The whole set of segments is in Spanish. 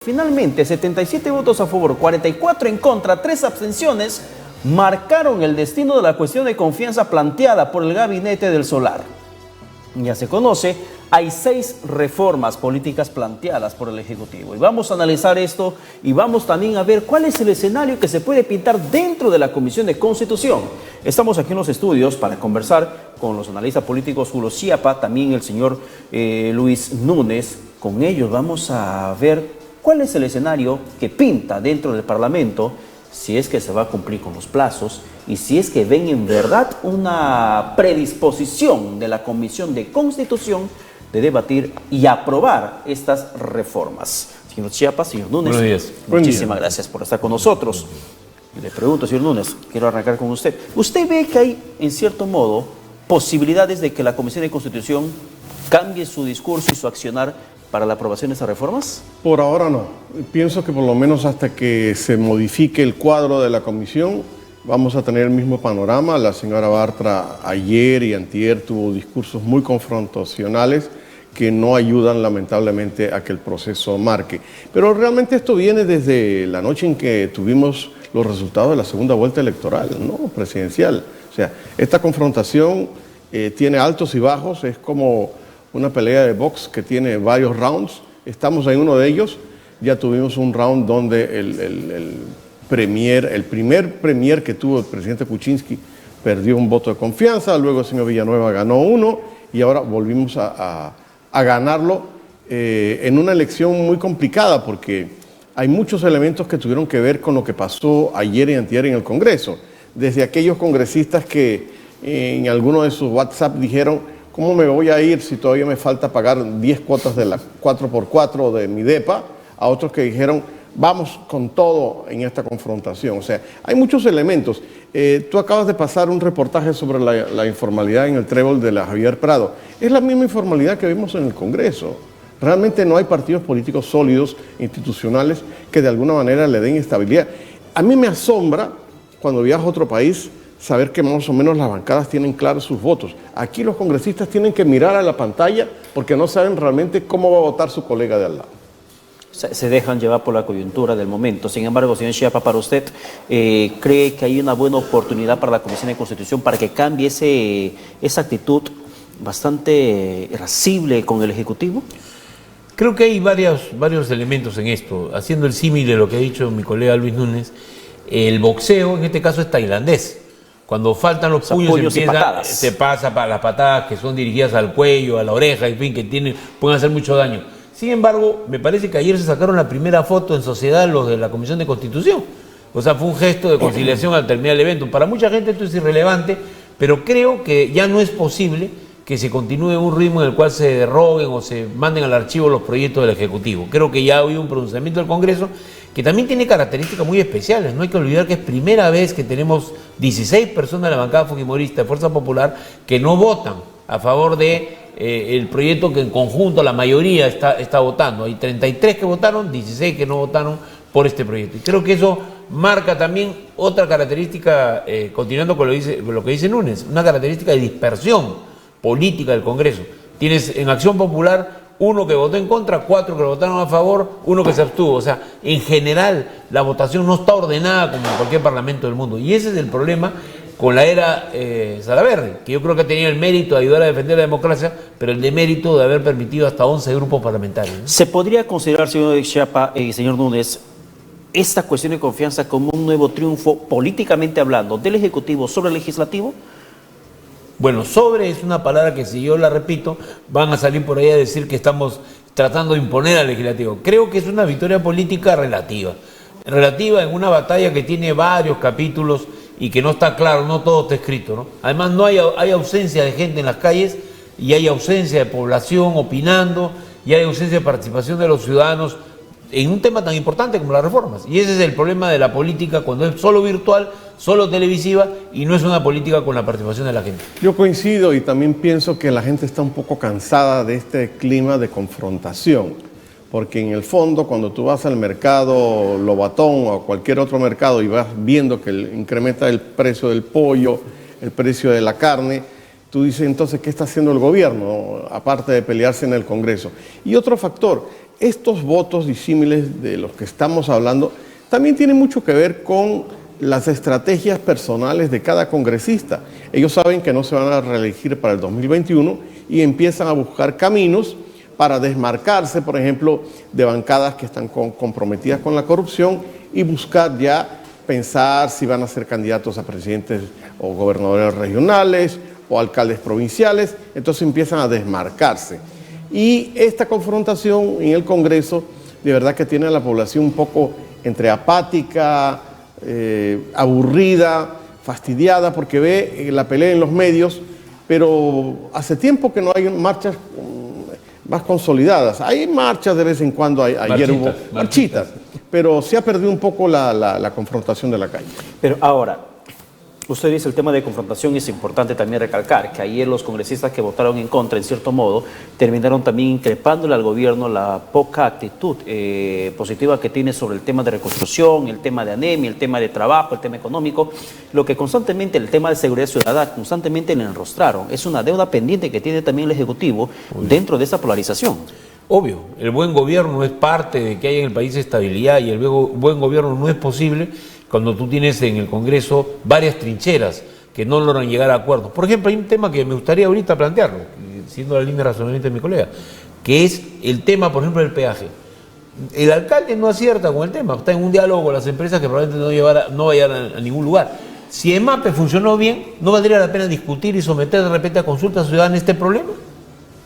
Finalmente, 77 votos a favor, 44 en contra, 3 abstenciones, marcaron el destino de la cuestión de confianza planteada por el Gabinete del Solar. Ya se conoce, hay 6 reformas políticas planteadas por el Ejecutivo. Y vamos a analizar esto y vamos también a ver cuál es el escenario que se puede pintar dentro de la Comisión de Constitución. Estamos aquí en los estudios para conversar con los analistas políticos Julio Chiapa, también el señor Luis Núñez. Con ellos vamos a ver cuál es el escenario que pinta dentro del Parlamento, si es que se va a cumplir con los plazos y si es que ven en verdad una predisposición de la Comisión de Constitución de debatir y aprobar estas reformas. Señor Chiapa, señor Núñez, buenos días. Muchísimas gracias por estar con nosotros. Le pregunto, señor Núñez, quiero arrancar con usted. ¿Usted ve que hay, en cierto modo, posibilidades de que la Comisión de Constitución cambie su discurso y su accionar para la aprobación de estas reformas? Por ahora no. Pienso que por lo menos hasta que se modifique el cuadro de la comisión vamos a tener el mismo panorama. La señora Bartra ayer y antier tuvo discursos muy confrontacionales que no ayudan lamentablemente a que el proceso marque. Pero realmente esto viene desde la noche en que tuvimos los resultados de la segunda vuelta electoral, ¿no? Presidencial. O sea, esta confrontación tiene altos y bajos, es como una pelea de box que tiene varios rounds. Estamos en uno de ellos. Ya tuvimos un round donde el primer premier que tuvo el presidente Kuczynski perdió un voto de confianza, luego el señor Villanueva ganó uno y ahora volvimos a ganarlo en una elección muy complicada porque hay muchos elementos que tuvieron que ver con lo que pasó ayer y antier en el Congreso. Desde aquellos congresistas que en alguno de sus WhatsApp dijeron: ¿cómo me voy a ir si todavía me falta pagar 10 cuotas de la 4x4 de mi DEPA? A otros que dijeron: vamos con todo en esta confrontación. O sea, hay muchos elementos. Tú acabas de pasar un reportaje sobre la informalidad en el trébol de la Javier Prado. Es la misma informalidad que vimos en el Congreso. Realmente no hay partidos políticos sólidos, institucionales, que de alguna manera le den estabilidad. A mí me asombra cuando viajo a otro país saber que más o menos las bancadas tienen claros sus votos. Aquí los congresistas tienen que mirar a la pantalla porque no saben realmente cómo va a votar su colega de al lado. Se dejan llevar por la coyuntura del momento. Sin embargo, señor Chiapa, para usted, ¿cree que hay una buena oportunidad para la Comisión de Constitución para que cambie esa actitud bastante irascible con el Ejecutivo? Creo que hay varios elementos en esto. Haciendo el símil de lo que ha dicho mi colega Luis Núñez, el boxeo en este caso es tailandés. Cuando faltan los puños se pasa para las patadas que son dirigidas al cuello, a la oreja, en fin, que pueden hacer mucho daño. Sin embargo, me parece que ayer se sacaron la primera foto en sociedad los de la Comisión de Constitución. O sea, fue un gesto de conciliación al terminar el evento. Para mucha gente esto es irrelevante, pero creo que ya no es posible que se continúe un ritmo en el cual se derroguen o se manden al archivo los proyectos del Ejecutivo. Creo que ya ha habido un pronunciamiento del Congreso que también tiene características muy especiales. No hay que olvidar que es primera vez que tenemos 16 personas de la bancada fujimorista de Fuerza Popular que no votan a favor de el proyecto que en conjunto la mayoría está votando. Hay 33 que votaron, 16 que no votaron por este proyecto. Y creo que eso marca también otra característica, continuando con lo que dice Núñez, una característica de dispersión política del Congreso. Tienes en Acción Popular 1 que votó en contra, 4 que lo votaron a favor, 1 que se abstuvo. O sea, en general la votación no está ordenada como en cualquier parlamento del mundo. Y ese es el problema con la era Salaverry, que yo creo que tenía el mérito de ayudar a defender la democracia, pero el demérito de haber permitido hasta 11 grupos parlamentarios, ¿no? ¿Se podría considerar, señor Chiapa y señor Núñez, esta cuestión de confianza como un nuevo triunfo, políticamente hablando, del Ejecutivo sobre el Legislativo? Bueno, sobre es una palabra que si yo la repito, van a salir por ahí a decir que estamos tratando de imponer al Legislativo. Creo que es una victoria política relativa en una batalla que tiene varios capítulos y que no está claro, no todo está escrito, ¿no? Además hay ausencia de gente en las calles y hay ausencia de población opinando y hay ausencia de participación de los ciudadanos en un tema tan importante como las reformas. Y ese es el problema de la política cuando es solo virtual, solo televisiva y no es una política con la participación de la gente. Yo coincido y también pienso que la gente está un poco cansada de este clima de confrontación, porque en el fondo cuando tú vas al mercado Lobatón o a cualquier otro mercado y vas viendo que incrementa el precio del pollo, el precio de la carne, tú dices entonces ¿qué está haciendo el gobierno? Aparte de pelearse en el Congreso. Y otro factor, estos votos disímiles de los que estamos hablando también tienen mucho que ver con las estrategias personales de cada congresista. Ellos saben que no se van a reelegir para el 2021 y empiezan a buscar caminos para desmarcarse, por ejemplo, de bancadas que están comprometidas con la corrupción y buscar ya pensar si van a ser candidatos a presidentes o gobernadores regionales o alcaldes provinciales. Entonces empiezan a desmarcarse. Y esta confrontación en el Congreso de verdad que tiene a la población un poco entre apática, aburrida, fastidiada, porque ve la pelea en los medios, pero hace tiempo que no hay marchas más consolidadas. Hay marchas de vez en cuando, ayer hubo marchitas, pero se ha perdido un poco la confrontación de la calle. Pero ahora, usted dice el tema de confrontación, es importante también recalcar que ayer los congresistas que votaron en contra, en cierto modo, terminaron también increpándole al gobierno la poca actitud positiva que tiene sobre el tema de reconstrucción, el tema de anemia, el tema de trabajo, el tema económico, lo que constantemente, el tema de seguridad ciudadana, constantemente le enrostraron. Es una deuda pendiente que tiene también el Ejecutivo dentro de esa polarización. Obvio, el buen gobierno es parte de que haya en el país estabilidad y el buen gobierno no es posible cuando tú tienes en el Congreso varias trincheras que no logran llegar a acuerdos. Por ejemplo, hay un tema que me gustaría ahorita plantearlo, siendo la línea de razonamiento de mi colega, que es el tema, por ejemplo, del peaje. El alcalde no acierta con el tema, está en un diálogo con las empresas que probablemente no vayan a ningún lugar. Si EMAPE funcionó bien, ¿no valdría la pena discutir y someter de repente a consulta ciudadana este problema?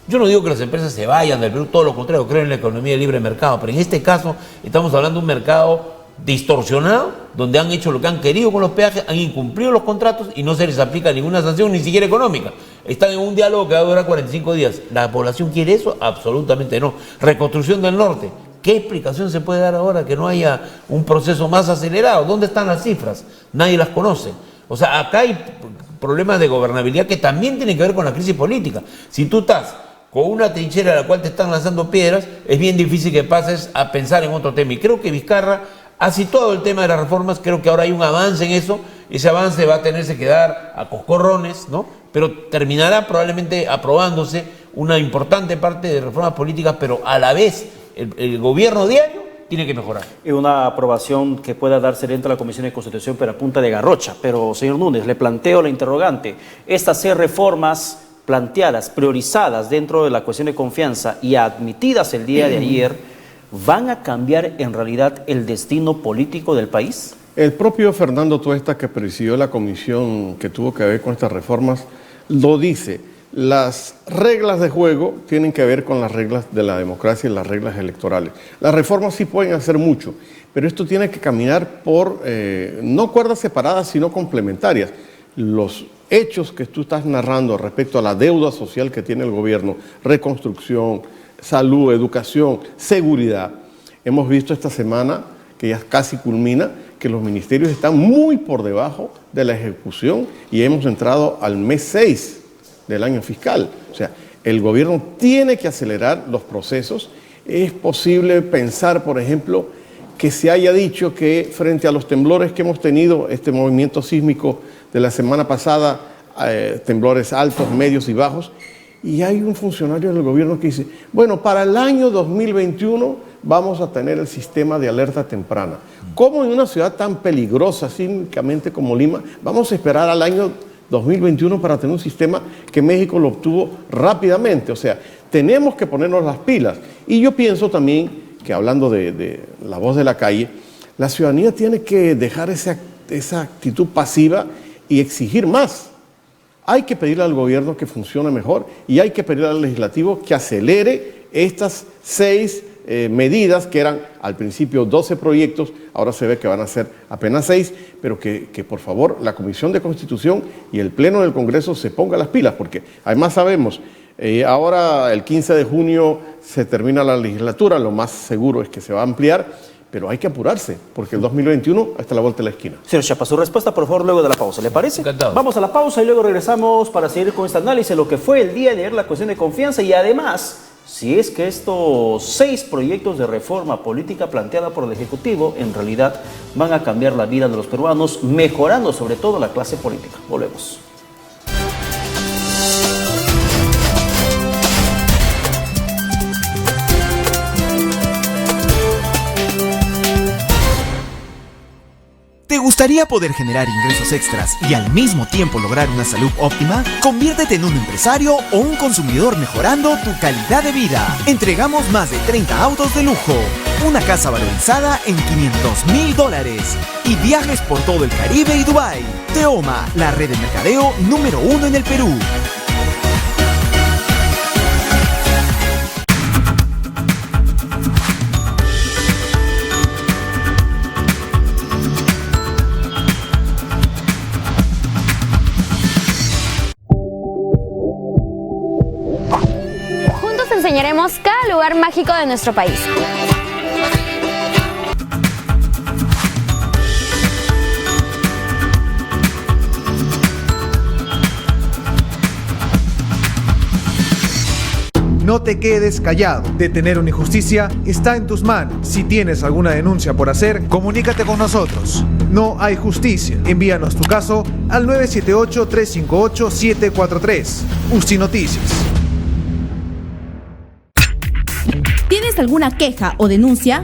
Yo no digo que las empresas se vayan del Perú, todo lo contrario, creo en la economía de libre mercado, pero en este caso estamos hablando de un mercado distorsionado, donde han hecho lo que han querido con los peajes, han incumplido los contratos y no se les aplica ninguna sanción, ni siquiera económica. Están en un diálogo que va a durar 45 días. ¿La población quiere eso? Absolutamente no. Reconstrucción del norte. ¿Qué explicación se puede dar ahora que no haya un proceso más acelerado? ¿Dónde están las cifras? Nadie las conoce. O sea, acá hay problemas de gobernabilidad que también tienen que ver con la crisis política. Si tú estás con una trinchera a la cual te están lanzando piedras, es bien difícil que pases a pensar en otro tema. Y creo que Vizcarra ha situado el tema de las reformas, creo que ahora hay un avance en eso, ese avance va a tenerse que dar a coscorrones, ¿no? Pero terminará probablemente aprobándose una importante parte de reformas políticas, pero a la vez el gobierno diario tiene que mejorar. Y una aprobación que pueda darse dentro de la Comisión de Constitución, pero a punta de garrocha. Pero, señor Núñez, le planteo la interrogante. Estas 6 reformas planteadas, priorizadas dentro de la cuestión de confianza y admitidas el día de ayer, ¿van a cambiar en realidad el destino político del país? El propio Fernando Tuesta, que presidió la comisión que tuvo que ver con estas reformas, lo dice. Las reglas de juego tienen que ver con las reglas de la democracia y las reglas electorales. Las reformas sí pueden hacer mucho, pero esto tiene que caminar por, no cuerdas separadas, sino complementarias. Los hechos que tú estás narrando respecto a la deuda social que tiene el gobierno, reconstrucción, salud, educación, seguridad. Hemos visto esta semana, que ya casi culmina, que los ministerios están muy por debajo de la ejecución y hemos entrado al mes 6 del año fiscal. O sea, el gobierno tiene que acelerar los procesos. Es posible pensar, por ejemplo, que se haya dicho que frente a los temblores que hemos tenido, este movimiento sísmico de la semana pasada, temblores altos, medios y bajos, y hay un funcionario del gobierno que dice, bueno, para el año 2021 vamos a tener el sistema de alerta temprana. ¿Cómo en una ciudad tan peligrosa, sísmicamente como Lima, vamos a esperar al año 2021 para tener un sistema que México lo obtuvo rápidamente? O sea, tenemos que ponernos las pilas. Y yo pienso también que, hablando de la voz de la calle, la ciudadanía tiene que dejar esa actitud pasiva y exigir más. Hay que pedirle al gobierno que funcione mejor y hay que pedirle al legislativo que acelere estas 6 medidas, que eran al principio 12 proyectos, ahora se ve que van a ser apenas 6, pero que por favor la Comisión de Constitución y el Pleno del Congreso se ponga las pilas, porque además sabemos, ahora el 15 de junio se termina la legislatura, lo más seguro es que se va a ampliar, pero hay que apurarse, porque el 2021 está a la vuelta de la esquina. Señor Chapa, su respuesta, por favor, luego de la pausa, ¿le parece? Encantado. Vamos a la pausa y luego regresamos para seguir con este análisis de lo que fue el día de ayer, la cuestión de confianza, y además, si es que estos 6 proyectos de reforma política planteada por el Ejecutivo en realidad van a cambiar la vida de los peruanos, mejorando sobre todo la clase política. Volvemos. gustaría poder generar ingresos extras y al mismo tiempo lograr una salud óptima? Conviértete en un empresario o un consumidor mejorando tu calidad de vida. Entregamos más de 30 autos de lujo, una casa valorizada en $500,000 y viajes por todo el Caribe y Dubái. Teoma, la red de mercadeo número 1 en el Perú. Enseñaremos cada lugar mágico de nuestro país. No te quedes callado. Detener una injusticia está en tus manos. Si tienes alguna denuncia por hacer, comunícate con nosotros. No hay justicia. Envíanos tu caso al 978-358-743. UCI Noticias. ¿Tienes alguna queja o denuncia?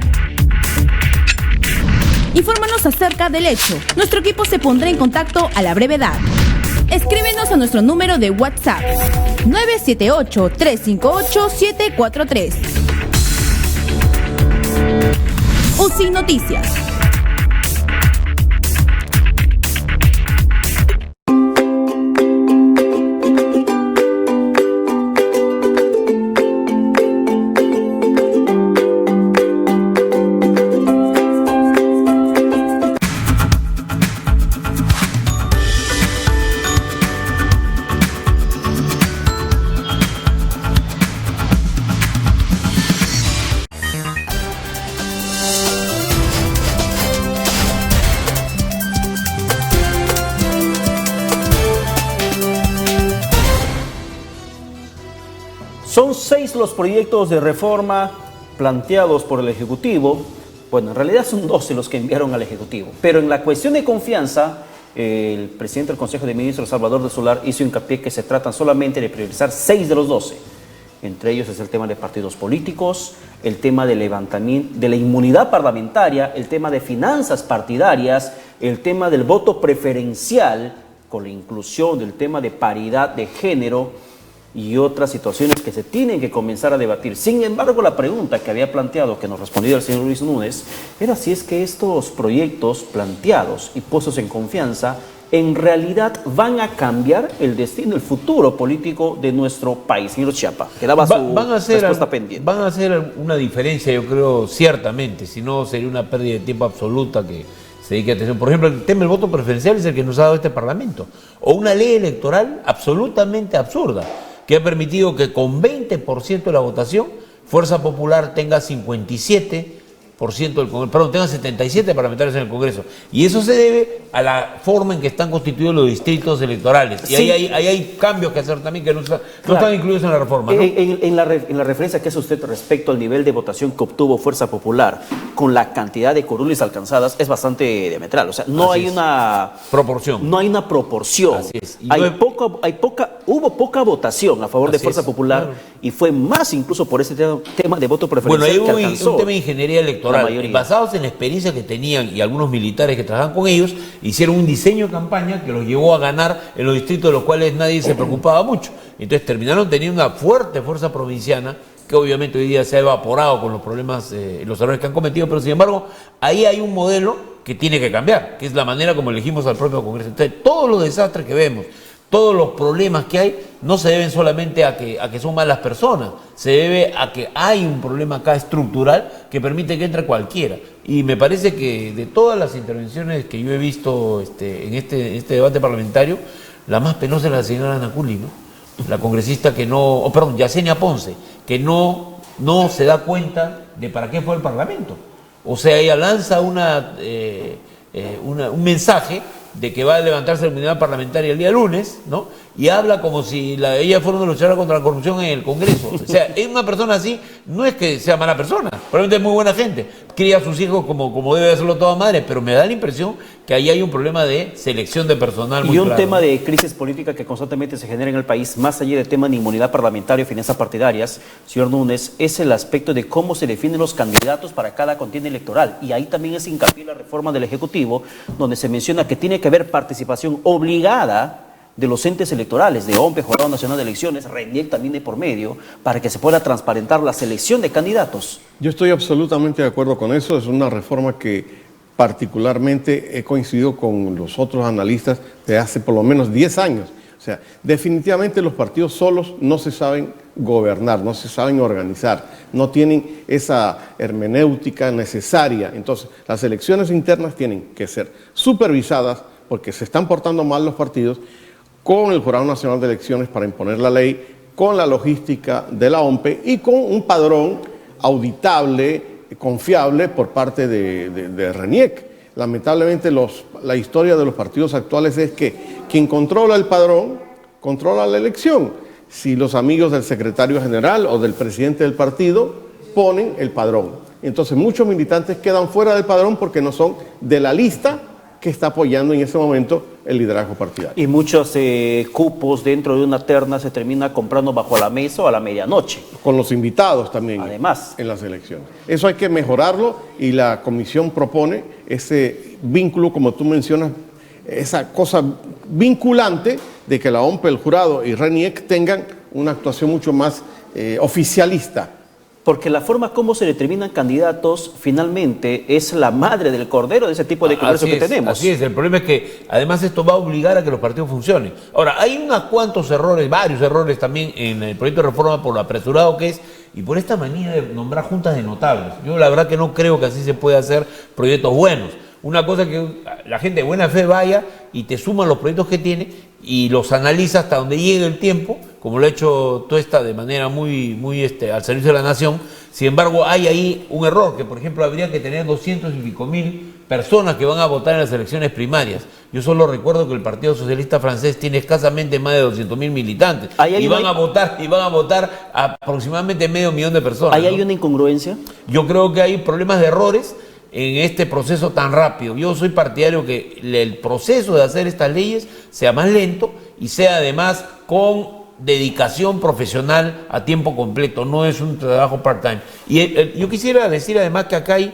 Infórmanos acerca del hecho. Nuestro equipo se pondrá en contacto a la brevedad. Escríbenos a nuestro número de WhatsApp 978-358-743. UCI Noticias. Son 6 los proyectos de reforma planteados por el Ejecutivo. Bueno, en realidad son 12 los que enviaron al Ejecutivo. Pero en la cuestión de confianza, el presidente del Consejo de Ministros, Salvador de Solá, hizo hincapié que se tratan solamente de priorizar 6 de los 12. Entre ellos es el tema de partidos políticos, el tema de levantamiento de la inmunidad parlamentaria, el tema de finanzas partidarias, el tema del voto preferencial, con la inclusión del tema de paridad de género y otras situaciones que se tienen que comenzar a debatir. Sin embargo, la pregunta que había planteado, que nos respondió el señor Luis Núñez, era si es que estos proyectos planteados y puestos en confianza en realidad van a cambiar el destino, el futuro político de nuestro país. Señor Chiapa, quedaba su respuesta pendiente. Van a hacer una diferencia, yo creo, ciertamente, si no sería una pérdida de tiempo absoluta que se dedique atención. Por ejemplo, el tema del voto preferencial es el que nos ha dado este Parlamento, o una ley electoral absolutamente absurda, que ha permitido que con 20% de la votación, Fuerza Popular tenga 57% del Congreso, perdón, tenga 77 parlamentarios en el Congreso. Y eso se debe a la forma en que están constituidos los distritos electorales. Y sí, ahí hay cambios que hacer también que no están incluidos en la reforma, ¿no? En la referencia que hace usted respecto al nivel de votación que obtuvo Fuerza Popular con la cantidad de curules alcanzadas es bastante diametral. O sea, no hay una proporción. No hay una proporción. Así es. Hubo poca votación a favor de Fuerza Popular, claro, y fue más incluso por ese tema de voto preferencial. Bueno, hay un tema de ingeniería electoral. Basados en la experiencia que tenían y algunos militares que trabajaban con ellos, hicieron un diseño de campaña que los llevó a ganar en los distritos de los cuales nadie se preocupaba mucho. Entonces terminaron teniendo una fuerte fuerza provinciana que obviamente hoy día se ha evaporado con los problemas, los errores que han cometido, pero sin embargo ahí hay un modelo que tiene que cambiar, que es la manera como elegimos al propio Congreso. Entonces todos los desastres que vemos, todos los problemas que hay, no se deben solamente a que son malas personas, se debe a que hay un problema acá estructural que permite que entre cualquiera. Y me parece que de todas las intervenciones que yo he visto en este debate parlamentario, la más penosa es la señora Ana Culi, ¿no? La congresista que no, Yesenia Ponce, que no se da cuenta de para qué fue el Parlamento. O sea, ella lanza un mensaje de que va a levantarse la inmunidad parlamentaria el día lunes, ¿no? y habla como si ella fuera una luchadora contra la corrupción en el Congreso. O sea, es una persona así, no es que sea mala persona, probablemente es muy buena gente, cría a sus hijos como debe hacerlo toda madre, pero me da la impresión que ahí hay un problema de selección de personal muy Y un claro. tema de crisis política que constantemente se genera en el país, más allá del tema de inmunidad parlamentaria o finanzas partidarias, señor Núñez, es el aspecto de cómo se definen los candidatos para cada contienda electoral. Y ahí también es hincapié la reforma del Ejecutivo, donde se menciona que tiene que haber participación obligada de los entes electorales, de OMPE, Jurado Nacional de Elecciones, RENIEC también de por medio, para que se pueda transparentar la selección de candidatos. Yo estoy absolutamente de acuerdo con eso, es una reforma que particularmente he coincidido con los otros analistas de hace por lo menos 10 años. O sea, definitivamente los partidos solos no se saben gobernar, no se saben organizar, no tienen esa hermenéutica necesaria. Entonces, las elecciones internas tienen que ser supervisadas porque se están portando mal los partidos con el Jurado Nacional de Elecciones para imponer la ley, con la logística de la OMPE y con un padrón auditable, confiable por parte de RENIEC. Lamentablemente la historia de los partidos actuales es que quien controla el padrón, controla la elección. Si los amigos del secretario general o del presidente del partido ponen el padrón. Entonces muchos militantes quedan fuera del padrón porque no son de la lista que está apoyando en ese momento el liderazgo partidario. Y muchos cupos dentro de una terna se termina comprando bajo la mesa o a la medianoche. Con los invitados también. Además. En las elecciones. Eso hay que mejorarlo y la comisión propone ese vínculo, como tú mencionas, esa cosa vinculante de que la OMPE, el jurado y RENIEC tengan una actuación mucho más oficialista. Porque la forma como se determinan candidatos finalmente es la madre del cordero de ese tipo de congreso que tenemos. Así es, el problema es que además esto va a obligar a que los partidos funcionen. Ahora, hay unos cuantos errores, varios errores también en el proyecto de reforma por lo apresurado que es y por esta manía de nombrar juntas de notables. Yo la verdad que no creo que así se pueda hacer proyectos buenos. Una cosa es que la gente de buena fe vaya y te suman los proyectos que tiene y los analiza hasta donde llegue el tiempo, como lo ha hecho Tuesta de manera muy al servicio de la nación. Sin embargo, hay ahí un error, que por ejemplo habría que tener 200 y pico mil personas que van a votar en las elecciones primarias. Yo solo recuerdo que el Partido Socialista Francés tiene escasamente más de 200.000 militantes y van a votar aproximadamente 500.000 de personas. ¿Ahí hay una incongruencia? Yo creo que hay problemas de errores en este proceso tan rápido. Yo soy partidario que el proceso de hacer estas leyes sea más lento y sea además con dedicación profesional a tiempo completo, no es un trabajo part-time. Y yo quisiera decir además que acá hay,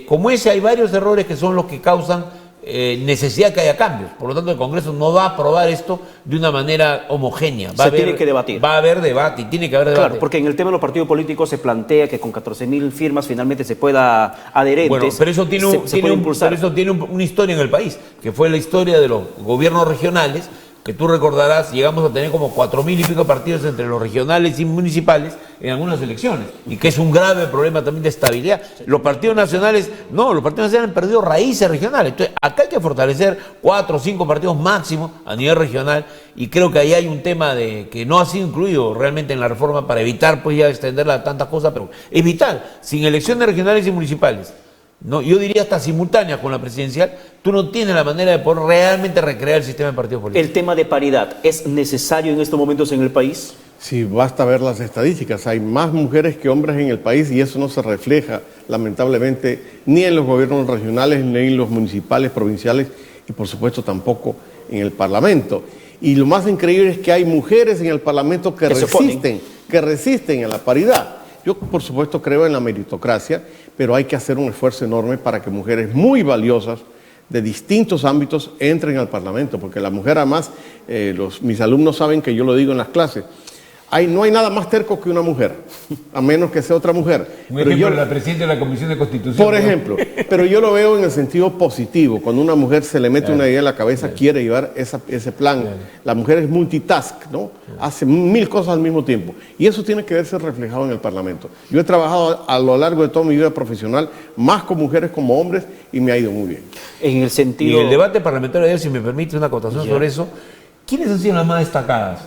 como ese, hay varios errores que son los que causan necesidad que haya cambios. Por lo tanto, el Congreso no va a aprobar esto de una manera homogénea. Tiene que debatir. Va a haber debate y tiene que haber debate. Claro, porque en el tema de los partidos políticos se plantea que con 14.000 firmas finalmente se pueda adherentes. Bueno, pero eso tiene una historia en el país, que fue la historia de los gobiernos regionales, que tú recordarás, llegamos a tener como 4.000 y pico partidos entre los regionales y municipales en algunas elecciones, y que es un grave problema también de estabilidad. Los partidos nacionales, los partidos nacionales han perdido raíces regionales. Entonces, acá hay que fortalecer 4 o 5 partidos máximo a nivel regional, y creo que ahí hay un tema de que no ha sido incluido realmente en la reforma para evitar pues ya extenderla a tantas cosas, pero es vital. Sin elecciones regionales y municipales, no, yo diría hasta simultáneas con la presidencial, tú no tienes la manera de poder realmente recrear el sistema de partidos políticos. ¿El tema de paridad es necesario en estos momentos en el país? Sí, basta ver las estadísticas. Hay más mujeres que hombres en el país y eso no se refleja, lamentablemente, ni en los gobiernos regionales, ni en los municipales, provinciales y, por supuesto, tampoco en el Parlamento. Y lo más increíble es que hay mujeres en el Parlamento que resisten a la paridad. Yo, por supuesto, creo en la meritocracia, pero hay que hacer un esfuerzo enorme para que mujeres muy valiosas de distintos ámbitos entren al Parlamento, porque la mujer, además, mis alumnos saben que yo lo digo en las clases, no hay nada más terco que una mujer, a menos que sea otra mujer. Un ejemplo, la presidenta de la Comisión de Constitución. Por ejemplo, pero yo lo veo en el sentido positivo. Cuando una mujer se le mete una idea en la cabeza, quiere llevar ese plan. La mujer es multitask, ¿no? Hace 1000 cosas al mismo tiempo. Y eso tiene que verse reflejado en el Parlamento. Yo he trabajado a lo largo de toda mi vida profesional, más con mujeres como hombres, y me ha ido muy bien. En el sentido... Y en el debate parlamentario de ayer, si me permite una acotación sobre eso, ¿quiénes han sido las más destacadas?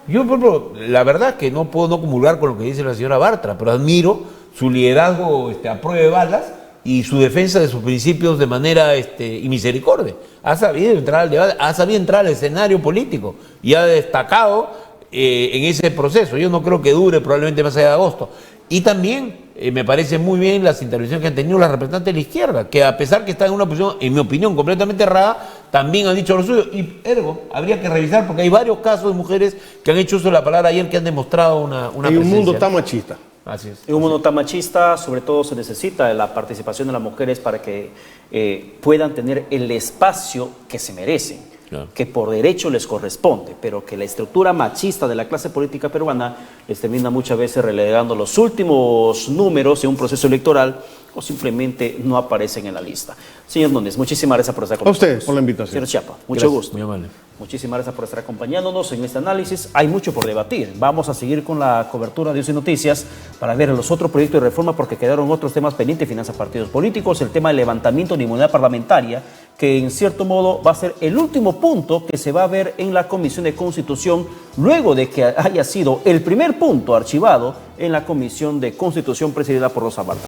Yo, por ejemplo, la verdad que no puedo no comulgar con lo que dice la señora Bartra, pero admiro su liderazgo a prueba de balas y su defensa de sus principios de manera y misericordia. Ha sabido entrar al debate, ha sabido entrar al escenario político y ha destacado en ese proceso. Yo no creo que dure probablemente más allá de agosto. Y también me parece muy bien las intervenciones que han tenido las representantes de la izquierda, que a pesar que están en una posición, en mi opinión, completamente errada, también han dicho lo suyo. Y ergo, habría que revisar, porque hay varios casos de mujeres que han hecho uso de la palabra ayer que han demostrado una en un mundo presencia. tan machista. Así es. En un mundo tan machista, sobre todo se necesita la participación de las mujeres para que puedan tener el espacio que se merecen. Claro. Que por derecho les corresponde, pero que la estructura machista de la clase política peruana les termina muchas veces relegando los últimos números en un proceso electoral o simplemente no aparecen en la lista. Señor Núñez, muchísimas gracias por estar con nosotros. A ustedes por la invitación. Señor Chiapa, mucho Gracias, gusto. muy amable. Muchísimas gracias por estar acompañándonos en este análisis. Hay mucho por debatir. Vamos a seguir con la cobertura de Dios y Noticias para ver los otros proyectos de reforma porque quedaron otros temas pendientes, finanzas, partidos políticos, el tema del levantamiento de inmunidad parlamentaria, que en cierto modo va a ser el último punto que se va a ver en la Comisión de Constitución luego de que haya sido el primer punto archivado en la Comisión de Constitución presidida por Rosa Balta.